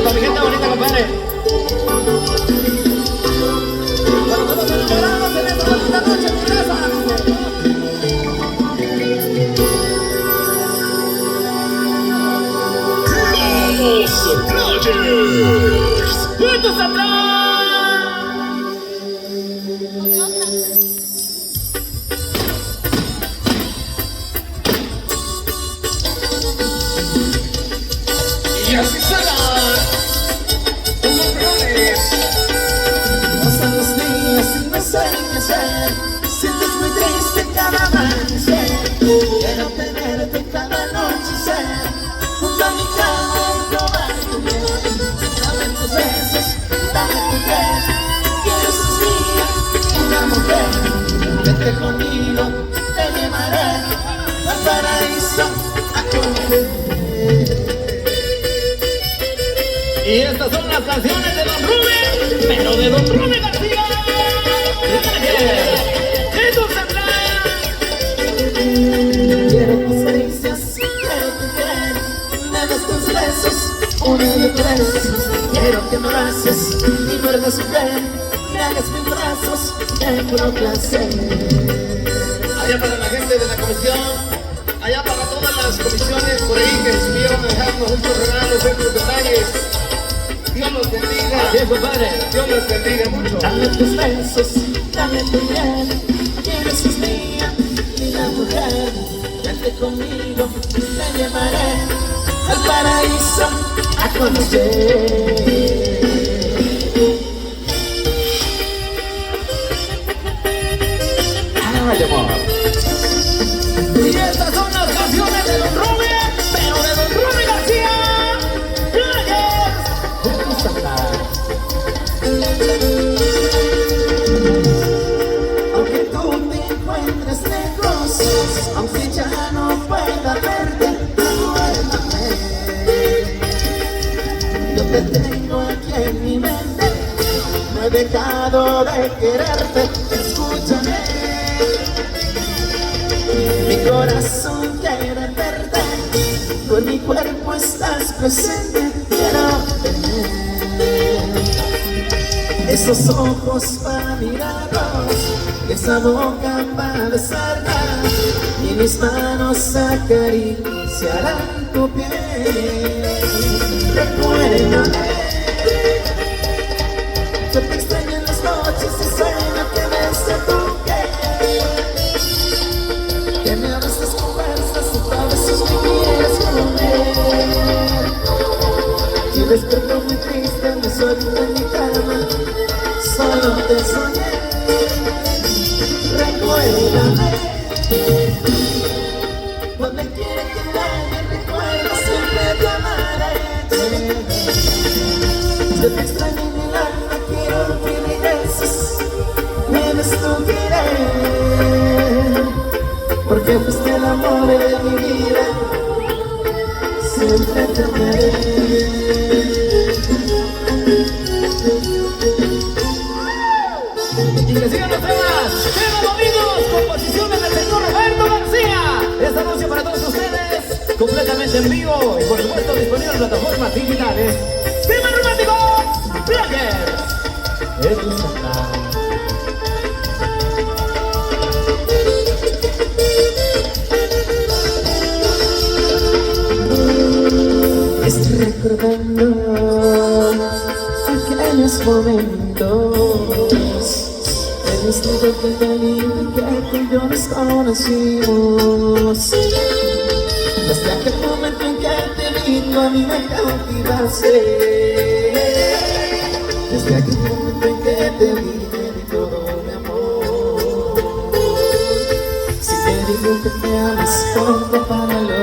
para mi gente bonita, compadre. Para todos los enamorados en esta bonita noche, mi raza. Los Players. ¡Juntos atrás! Y así será. Los Players. Pasan los días y no sé qué hacer. Sientes muy triste cada amanecer. Quiero tenerte cada anochecer junto a mi cama y probar tu piel. Dame tus besos, dame tu piel. Quiero ser mía, una mujer. Vete conmigo, te llevaré al paraíso a comer. Y estas son las canciones de Don Rubén, pero de Don Rubén García. ¡Juntos atrás! Quiero tus caricias, quiero tu piel. Me des tus besos, una y otra vez. Quiero que me abraces y muerdas su piel. Me hagas mis brazos de puro placer. Allá para la gente de la comisión, allá para todas las comisiones por ahí que estuvieron a dejarnos estos regalos, estos detalles. Dios los bendiga. Bien, compadre. Dios los bendiga mucho. Dame tus besos, dame tu piel. Quiero ser mía, linda mujer. Vente conmigo, te llevaré al paraíso a conocer. Ay, amor. Y estas son las canciones de Don Rubén, pero de Don Rubén García. Players. ¡Juntos atrás! Aunque tú te encuentres lejos, aunque ya no pueda verte, recuérdame. Yo te tengo aquí en mi mente, no he dejado de quererte, escúchame. Mi corazón quiere verte, con mi cuerpo estás presente, quiero tener esos ojos para mirarlos, esa boca para besarla, y mis manos acariciarán tu piel. Recuérdame, yo te extraño en las noches y sueño que besa tu piel, que me abrazas con fuerzas y a veces me quieres comer. Y despierto muy triste, me suelto en mi cama, solo te soñé. Recuérdame, donde quiera que vaya, recuerda, siempre te amaré. Yo te extraño en el alma, quiero que regreses, me des tu querer, porque fuiste el amor de mi vida, siempre te amaré. Y que sigan los temas bonitos, composiciones del señor Roberto García. Esta noche para todos ustedes, completamente en vivo y por supuesto disponible en plataformas digitales. ¡Tema romántico! ¡Players! ¡Juntos atrás! Estoy recordando aquellos momentos, el instinto que te vi que tú y yo nos conocimos. Desde aquel momento en que te vi, tú a mí me cautivaste. Desde aquel momento en que te vi, te di todo mi amor. Si te digo que te amas, ponte para lo